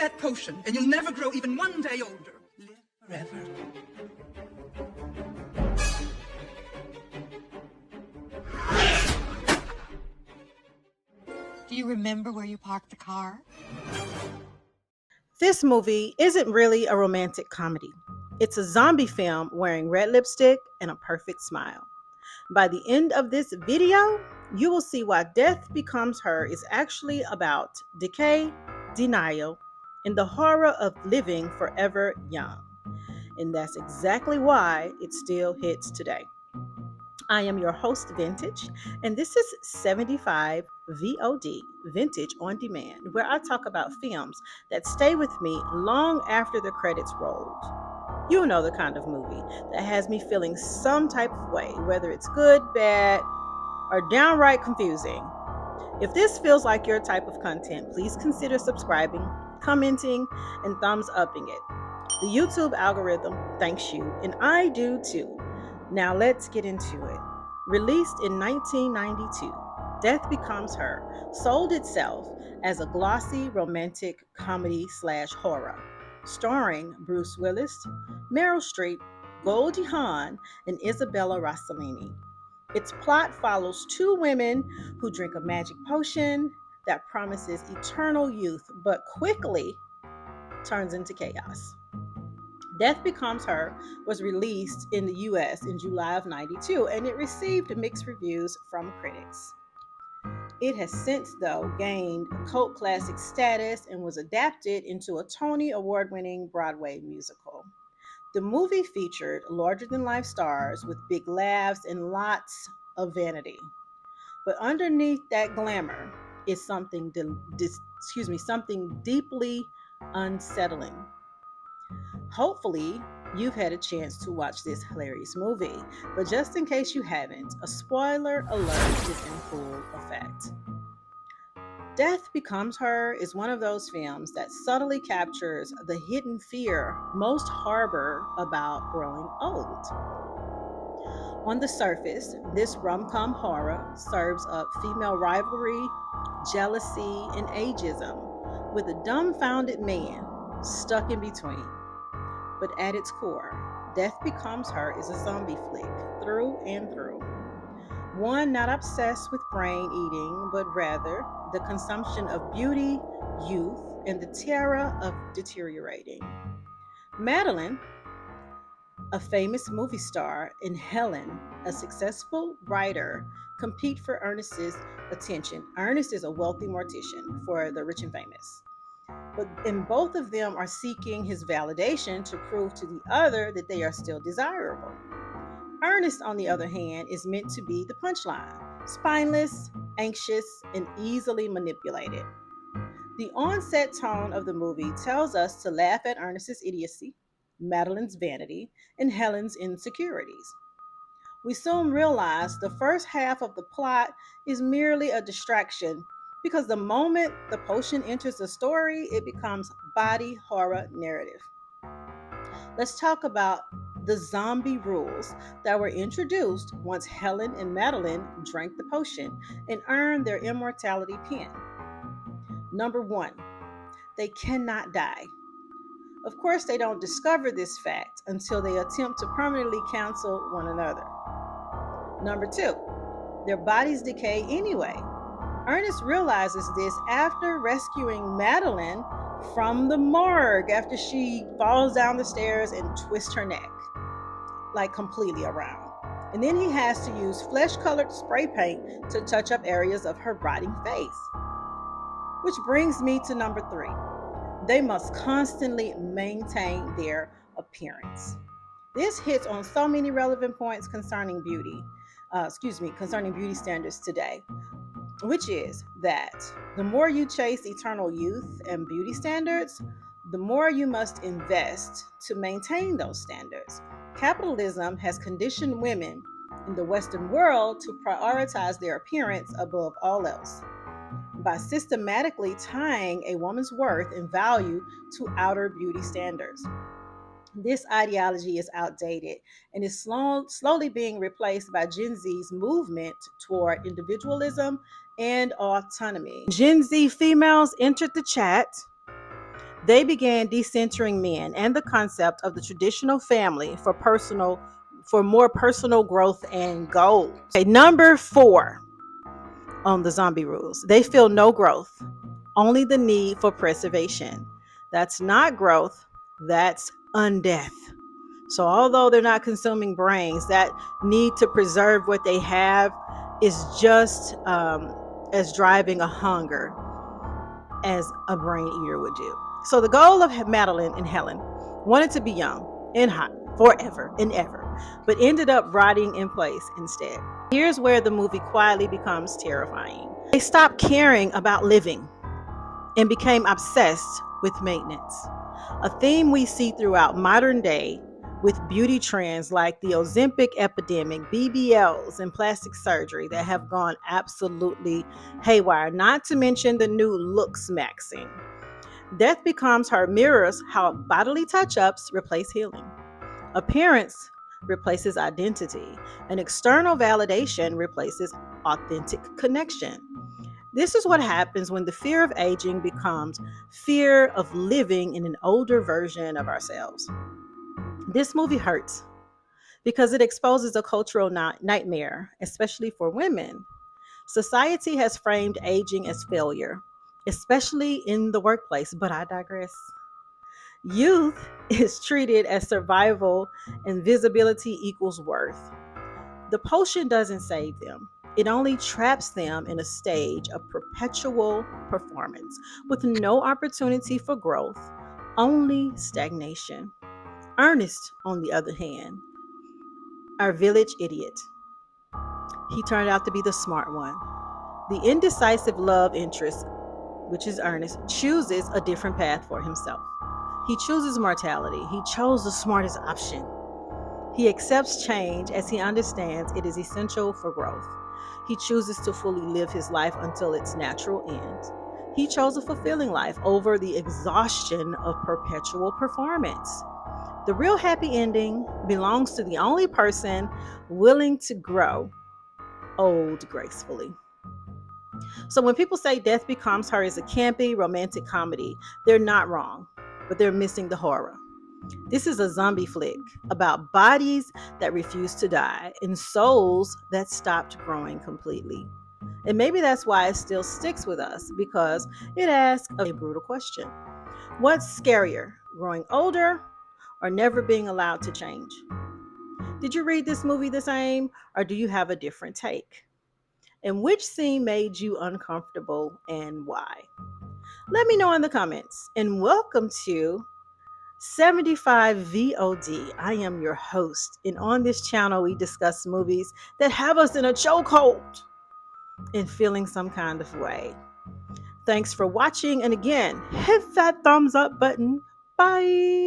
that potion, and you'll never grow even one day older. Live forever. Do you remember where you parked the car? This movie isn't really a romantic comedy. It's a zombie film wearing red lipstick and a perfect smile. By the end of this video, you will see why Death Becomes Her is actually about decay, denial, and the horror of living forever young. And that's exactly why it still hits today. I am your host, Vintage, and this is 75 V.O.D, Vintage on Demand, where I talk about films that stay with me long after the credits rolled. You know the kind of movie that has me feeling some type of way, whether it's good, bad, or downright confusing. If this feels like your type of content, please consider subscribing, commenting, and thumbs upping it. The YouTube algorithm thanks you, and I do too. Now let's get into it. Released in 1992, Death Becomes Her sold itself as a glossy romantic comedy / horror, starring Bruce Willis, Meryl Streep, Goldie Hawn, and Isabella Rossellini. Its plot follows two women who drink a magic potion that promises eternal youth, but quickly turns into chaos. Death Becomes Her was released in the US in July of 92 and it received mixed reviews from critics. It has since, though, gained cult classic status and was adapted into a Tony Award winning Broadway musical. The movie featured larger than life stars with big laughs and lots of vanity. But underneath that glamour is something deeply unsettling. Hopefully, you've had a chance to watch this hilarious movie, but just in case you haven't, a spoiler alert is in full effect. Death Becomes Her is one of those films that subtly captures the hidden fear most harbor about growing old. On the surface, this rom-com horror serves up female rivalry, jealousy, and ageism with a dumbfounded man stuck in between. But at its core, Death Becomes Her is a zombie flick through and through. One not obsessed with brain eating, but rather the consumption of beauty, youth, and the terror of deteriorating. Madeline, a famous movie star, and Helen, a successful writer, compete for Ernest's attention. Ernest is a wealthy mortician for the rich and famous. And both of them are seeking his validation to prove to the other that they are still desirable. Ernest, on the other hand, is meant to be the punchline, spineless, anxious, and easily manipulated. The onset tone of the movie tells us to laugh at Ernest's idiocy, Madeline's vanity, and Helen's insecurities. We soon realize the first half of the plot is merely a distraction because the moment the potion enters the story, it becomes body horror narrative. Let's talk about the zombie rules that were introduced once Helen and Madeline drank the potion and earned their immortality pin. Number one, they cannot die. Of course, they don't discover this fact until they attempt to permanently cancel one another. Number two, their bodies decay anyway. Ernest realizes this after rescuing Madeline from the morgue after she falls down the stairs and twists her neck, like completely around. And then he has to use flesh colored spray paint to touch up areas of her rotting face. Which brings me to number three. They must constantly maintain their appearance. This hits on so many relevant points concerning concerning beauty standards today, which is that the more you chase eternal youth and beauty standards, the more you must invest to maintain those standards. Capitalism has conditioned women in the Western world to prioritize their appearance above all else by systematically tying a woman's worth and value to outer beauty standards. This ideology is outdated and is slowly being replaced by Gen Z's movement toward individualism and autonomy. Gen Z females entered the chat. They began decentering men and the concept of the traditional family for more personal growth and goals. Okay, number 4 on the zombie rules. They feel no growth, only the need for preservation. That's not growth, that's undeath. So, although they're not consuming brains, that need to preserve what they have is just as driving a hunger as a brain eater would do. So, the goal of Madeline and Helen wanted to be young and hot forever and ever, but ended up rotting in place instead. Here's where the movie quietly becomes terrifying. They stopped caring about living and became obsessed with maintenance, a theme we see throughout modern day with beauty trends like the Ozempic epidemic, BBLs, and plastic surgery that have gone absolutely haywire, not to mention the new looks maxing. Death Becomes Her mirrors how bodily touch ups replace healing. Appearance replaces identity, and external validation replaces authentic connection. This is what happens when the fear of aging becomes fear of living in an older version of ourselves. This movie hurts because it exposes a cultural nightmare, especially for women. Society has framed aging as failure, especially in the workplace, but I digress. Youth is treated as survival and visibility equals worth. The potion doesn't save them. It only traps them in a stage of perpetual performance with no opportunity for growth, only stagnation. Ernest, on the other hand, our village idiot, he turned out to be the smart one. The indecisive love interest, which is Ernest, chooses a different path for himself. He chooses mortality. He chose the smartest option. He accepts change as he understands it is essential for growth. He chooses to fully live his life until its natural end. He chose a fulfilling life over the exhaustion of perpetual performance. The real happy ending belongs to the only person willing to grow old gracefully. So when people say Death Becomes Her is a campy romantic comedy, they're not wrong, but they're missing the horror. This is a zombie flick about bodies that refuse to die and souls that stopped growing completely. And maybe that's why it still sticks with us, because it asks a brutal question. What's scarier, growing older or never being allowed to change? Did you read this movie the same, or do you have a different take? And which scene made you uncomfortable and why? Let me know in the comments. And welcome to 75 V.O.D. I am your host, and on this channel, we discuss movies that have us in a chokehold and feeling some kind of way. Thanks for watching, and again, hit that thumbs up button. Bye.